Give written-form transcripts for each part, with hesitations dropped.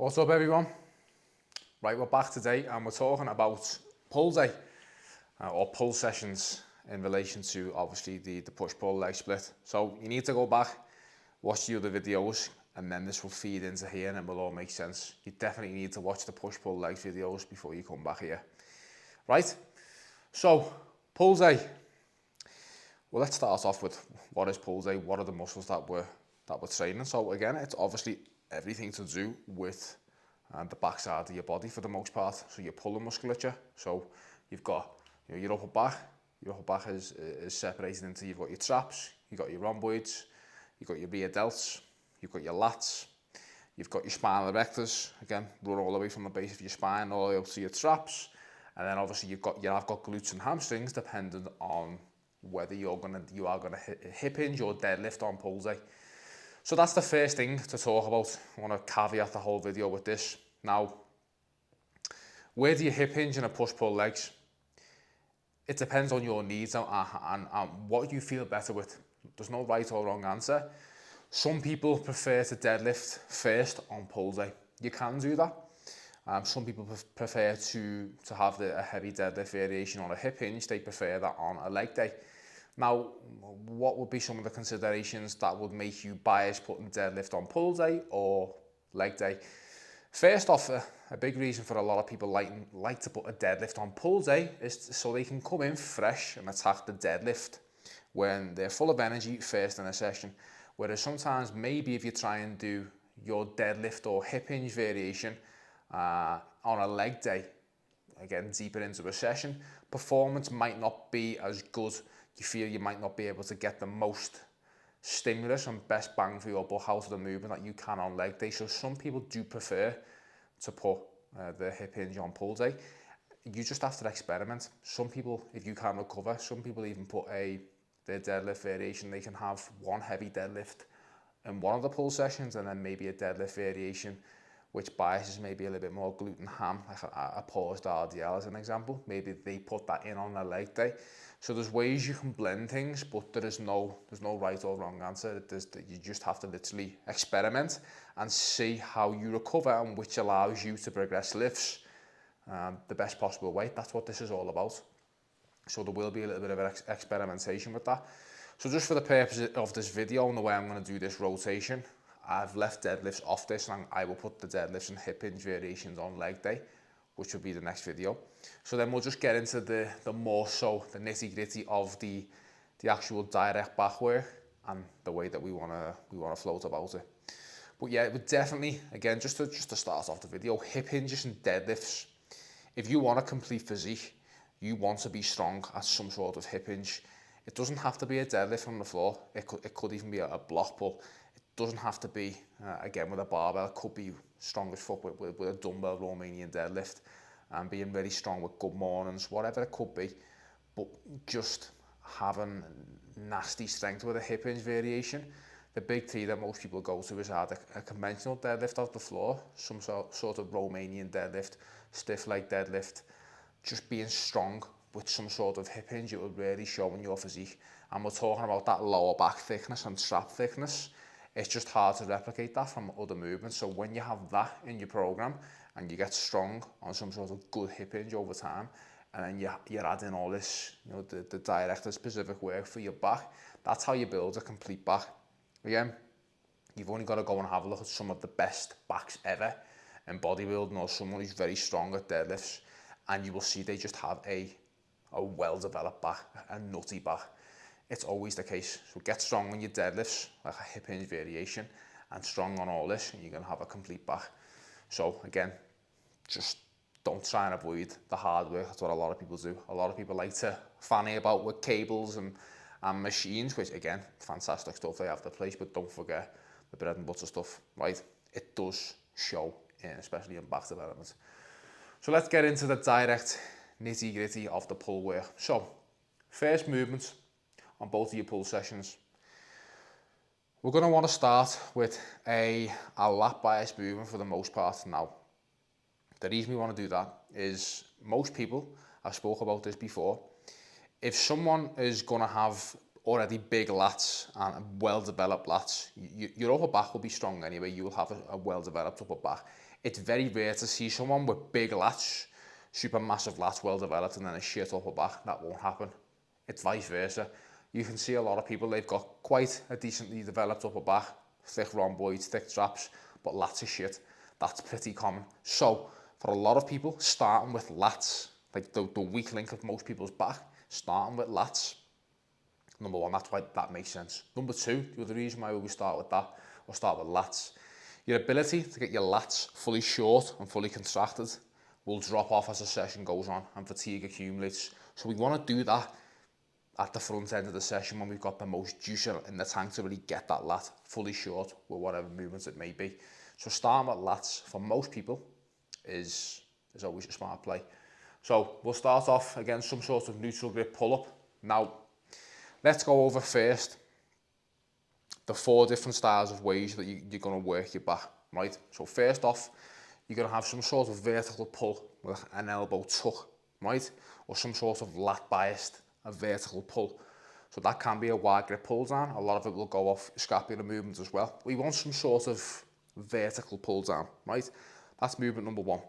What's up everyone? Right, we're back today and we're talking about pull day or pull sessions in relation to obviously the push-pull leg split. So you need to go back, watch the other videos, and then this will feed into here and it will all make sense. You definitely need to watch the push-pull legs videos before you come back here. Right, so pull day. Well, let's start off with what is pull day, what are the muscles that we're training. So again, it's obviously everything to do with the backside of your body for the most part. So your pulling musculature. So you've got your upper back. Your upper back is separated into, you've got your traps, you've got your rhomboids, you've got your rear delts, you've got your lats, you've got your spinal erectors, again, run all the way from the base of your spine all the way up to your traps. And then obviously I've got glutes and hamstrings depending on whether you are gonna hip hinge or deadlift on pull day. So that's the first thing to talk about. I want to caveat the whole video with this. Now, where do you hip hinge and a push-pull legs? It depends on your needs and what you feel better with. There's no right or wrong answer. Some people prefer to deadlift first on pull day. You can do that. Some people prefer to have a heavy deadlift variation on a hip hinge. They prefer that on a leg day. Now, what would be some of the considerations that would make you bias putting deadlift on pull day or leg day? First off, a big reason for a lot of people like to put a deadlift on pull day is so they can come in fresh and attack the deadlift when they're full of energy first in a session. Whereas sometimes maybe if you try and do your deadlift or hip hinge variation on a leg day, again, deeper into a session, performance might not be as good. You feel you might not be able to get the most stimulus and best bang for your buck out of the movement that you can on leg day. So some people do prefer to put the hip hinge on pull day. You just have to experiment. Some people, if you can recover, some people even put their deadlift variation. They can have one heavy deadlift in one of the pull sessions and then maybe a deadlift variation which biases maybe a little bit more glute and ham, like a paused RDL as an example. Maybe they put that in on a leg day. So there's ways you can blend things, but there's no right or wrong answer. You just have to literally experiment and see how you recover and which allows you to progress lifts the best possible way. That's what this is all about. So there will be a little bit of experimentation with that. So just for the purpose of this video and the way I'm going to do this rotation, I've left deadlifts off this and I will put the deadlifts and hip hinge variations on leg day, which will be the next video. So then we'll just get into the more so the nitty gritty of the actual direct back work and the way that we wanna float about it. But yeah, it would definitely, again, just to start off the video, hip hinges and deadlifts. If you want a complete physique, you want to be strong at some sort of hip hinge. It doesn't have to be a deadlift on the floor. It could even be a block pull. Doesn't have to be, again, with a barbell. It could be strong as fuck with a dumbbell Romanian deadlift and being very strong with good mornings, whatever it could be. But just having nasty strength with a hip hinge variation. The big three that most people go to is either a conventional deadlift off the floor, some sort of Romanian deadlift, stiff leg deadlift, just being strong with some sort of hip hinge. It will really show in your physique. And we're talking about that lower back thickness and trap thickness. It's just hard to replicate that from other movements. So when you have that in your program and you get strong on some sort of good hip hinge over time, and then you're adding all this, the direct and specific work for your back, that's how you build a complete back. Again, you've only got to go and have a look at some of the best backs ever in bodybuilding or someone who's very strong at deadlifts, and you will see they just have a well-developed back, a nutty back. It's always the case. So get strong on your deadlifts, like a hip hinge variation, and strong on all this, and you're going to have a complete back. So again, just don't try and avoid the hard work. That's what a lot of people do. A lot of people like to fanny about with cables and machines, which again, fantastic stuff, they have their place, but don't forget the bread and butter stuff, right? It does show, especially in back development. So let's get into the direct nitty gritty of the pull work. So first movement on both of your pull sessions. We're going to want to start with a lat bias movement for the most part. Now, the reason we want to do that is most people, I've spoke about this before, if someone is going to have already big lats and well-developed lats, your upper back will be strong anyway. You will have a well-developed upper back. It's very rare to see someone with big lats, super massive lats, well-developed, and then a shit upper back. That won't happen. It's vice versa. You can see a lot of people, they've got quite a decently developed upper back, thick rhomboids, thick traps, but lats are shit. That's pretty common. So for a lot of people, starting with lats, like the weak link of most people's back, starting with lats, number one, that's why that makes sense. Number two, the other reason why we start with that, or start with lats, your ability to get your lats fully short and fully contracted will drop off as the session goes on and fatigue accumulates. So we want to do that at the front end of the session when we've got the most juice in the tank to really get that lat fully short with whatever movements it may be. So starting with lats for most people is always a smart play. So we'll start off against some sort of neutral grip pull-up. Now, let's go over first the 4 different styles of ways that you're going to work your back, right? So first off, you're going to have some sort of vertical pull with an elbow tuck, right? Or some sort of lat biased, a vertical pull. So that can be a wide grip pull down. A lot of it will go off scapular movements as well. We want some sort of vertical pull down, right? That's movement number 1.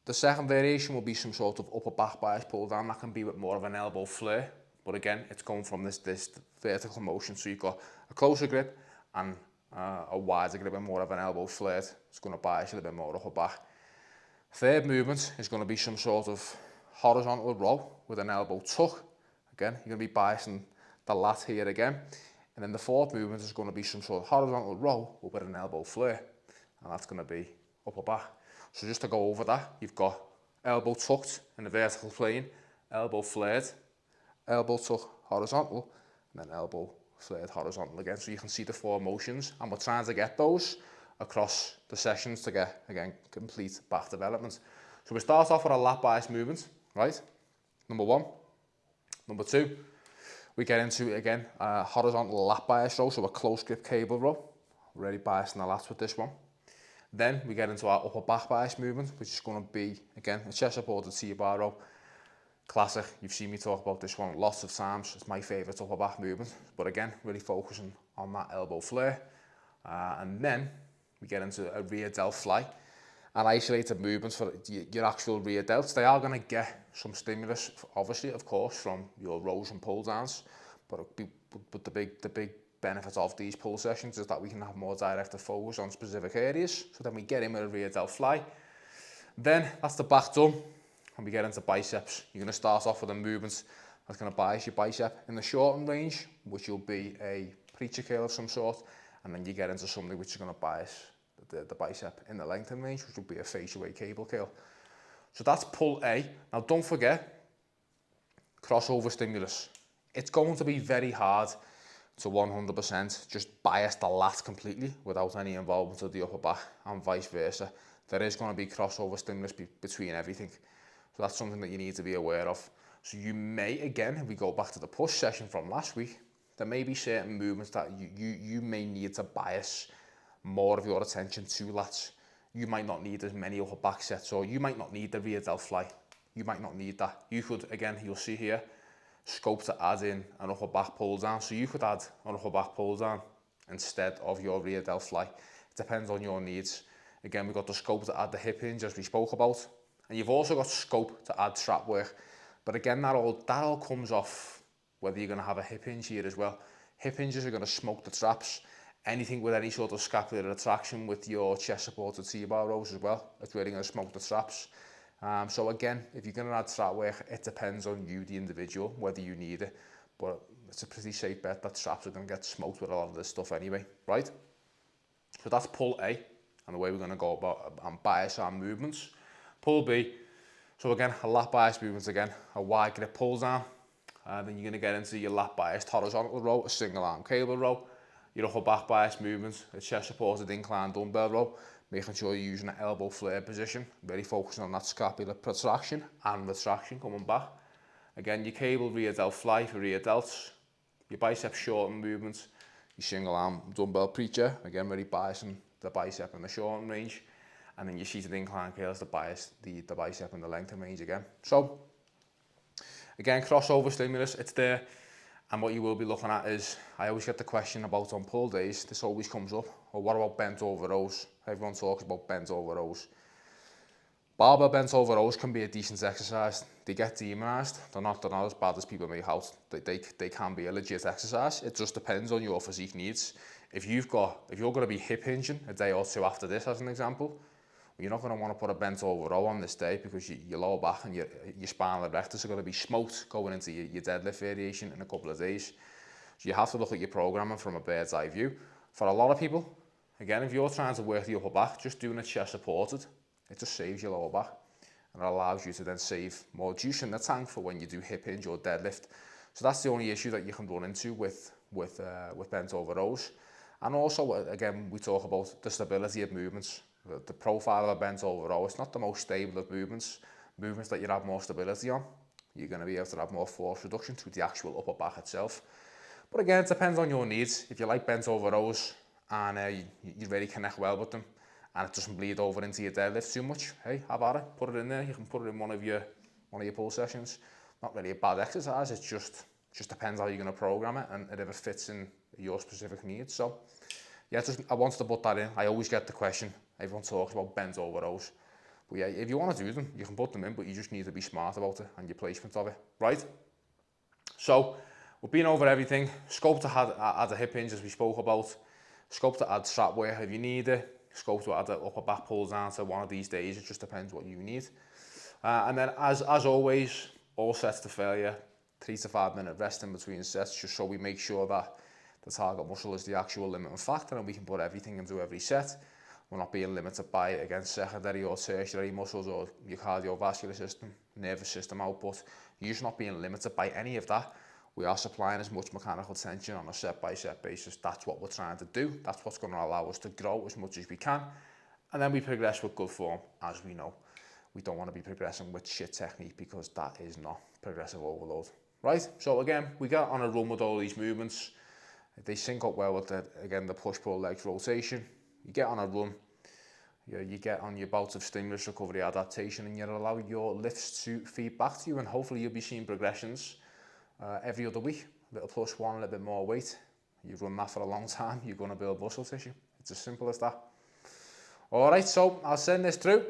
The second variation will be some sort of upper back bias pull down. That can be with more of an elbow flare. But again, it's going from this vertical motion. So you've got a closer grip and a wider grip and more of an elbow flare. It's going to bias you a bit more upper back. Third movement is going to be some sort of horizontal row with an elbow tuck. Again, you're going to be biasing the lat here again. And then the fourth movement is going to be some sort of horizontal row with an elbow flare. And that's going to be upper back. So just to go over that, you've got elbow tucked in the vertical plane, elbow flared, elbow tuck horizontal, and then elbow flared horizontal again. So you can see the 4 motions, and we're trying to get those across the sessions to get, again, complete back development. So we start off with a lat bias movement, right? Number 1. Number 2, we get into, again, a horizontal lat bias row, so a close grip cable row. Already biasing the lats with this one. Then we get into our upper back bias movement, which is going to be, again, a chest supported T-bar row. Classic, you've seen me talk about this one lots of times. It's my favourite upper back movement. But again, really focusing on that elbow flare. And then we get into a rear delt fly. And isolated movements for your actual rear delts. They are going to get some stimulus, obviously, of course, from your rows and pull downs. But the big benefit of these pull sessions is that we can have more directed focus on specific areas. So then we get in with a rear delt fly. Then that's the back done. And we get into biceps. You're going to start off with a movement that's going to bias your bicep in the shortened range, which will be a preacher curl of some sort. And then you get into something which is going to bias the bicep in the lengthened range, which will be a faceaway cable curl. So that's pull A. Now don't forget, crossover stimulus. It's going to be very hard to 100% just bias the lat completely without any involvement of the upper back and vice versa. There is going to be crossover stimulus between everything. So that's something that you need to be aware of. So you may, again, if we go back to the push session from last week, there may be certain movements that you may need to bias more of your attention to lats. You might not need as many upper back sets, or you might not need the rear delt fly. You might not need that. You could, again, you'll see here, scope to add in an upper back pull down. So you could add an upper back pull down instead of your rear delt fly. It depends on your needs. Again, we've got the scope to add the hip hinge as we spoke about. And you've also got scope to add trap work. But again, that all comes off whether you're going to have a hip hinge here as well. Hip hinges are going to smoke the traps. Anything with any sort of scapular attraction with your chest supported T-bar rows as well, it's really going to smoke the traps. So again, if you're going to add trap work, it depends on you, the individual, whether you need it. But it's a pretty safe bet that traps are going to get smoked with a lot of this stuff anyway, right? So that's pull A, and the way we're going to go about and bias our movements. Pull B, so again, a lat bias movements again, a wide grip pull down. Then you're going to get into your lat biased horizontal row, a single arm cable row. Your upper back bias movements, a chest supported incline dumbbell row, making sure you're using an elbow flare position, really focusing on that scapular protraction and retraction coming back. Again, your cable rear delt fly for rear delts, your bicep shorten movements, your single arm dumbbell preacher, again really biasing the bicep in the shorten range, and then your seated incline curls to bias the bicep in the lengthen range again. So, again, crossover stimulus, it's there. And what you will be looking at is, I always get the question about on pull days, this always comes up, or what about bent over rows? Everyone talks about bent over rows. Barbell bent over rows can be a decent exercise. They get demonized. They're not as bad as people make out. They can be a legit exercise. It just depends on your physique needs. If you're going to be hip hinging a day or two after this, as an example, you're not going to want to put a bent over row on this day because your lower back and your spinal erectors are going to be smoked going into your deadlift variation in a couple of days. So you have to look at your programming from a bird's eye view. For a lot of people, again, if you're trying to work the upper back, just doing a chest supported, it just saves your lower back and it allows you to then save more juice in the tank for when you do hip hinge or deadlift. So that's the only issue that you can run into with bent over rows. And also, again, we talk about the stability of movements. The profile of a bent over row, it's not the most stable of movements that you have more stability on. You're going to be able to have more force reduction to the actual upper back itself. But again, it depends on your needs. If you like bent over rows and you really connect well with them and it doesn't bleed over into your deadlift too much, hey, have at it, put it in there. You can put it in one of your pull sessions. Not really a bad exercise, it just depends how you're going to program it and if it fits in your specific needs. So yeah, I wanted to put that in. I always get the question. Everyone talks about bent over rows. But yeah, if you want to do them, you can put them in, but you just need to be smart about it and your placement of it, right? So we've been over everything. Scope to add a hip hinge, as we spoke about. Scope to add strap wear if you need it. Scope to add an upper back pull down to one of these days. It just depends what you need. And then as always, all sets to failure. 3 to 5 minute rest in between sets, just so we make sure that the target muscle is the actual limiting factor and we can put everything into every set. We're not being limited by, again, secondary or tertiary muscles or your cardiovascular system, nervous system output. You're just not being limited by any of that. We are supplying as much mechanical tension on a set-by-set basis. That's what we're trying to do. That's what's going to allow us to grow as much as we can. And then we progress with good form, as we know. We don't want to be progressing with shit technique because that is not progressive overload. Right? So again, we get on a run with all these movements. They sync up well with the push-pull legs rotation. You get on a run, you get on your bouts of stimulus recovery adaptation and you allow your lifts to feed back to you and hopefully you'll be seeing progressions every other week. A little plus one, a little bit more weight. You've run that for a long time, you're going to build muscle tissue. It's as simple as that. Alright, so I'll send this through.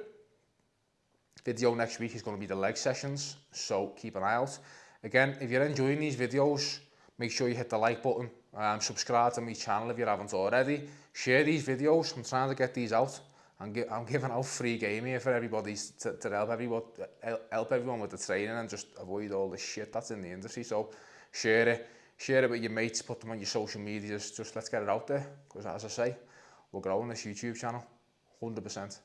Video next week is going to be the leg sessions, so keep an eye out. Again, if you're enjoying these videos, make sure you hit the like button. Subscribe to my channel if you haven't already. Share these videos. I'm trying to get these out. I'm giving out free game here for everybody to help everyone with the training and just avoid all the shit that's in the industry. So share it with your mates, put them on your social medias. Just let's get it out there because, as I say, we're growing this YouTube channel 100%.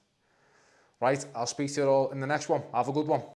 Right, I'll speak to you all in the next one. Have a good one.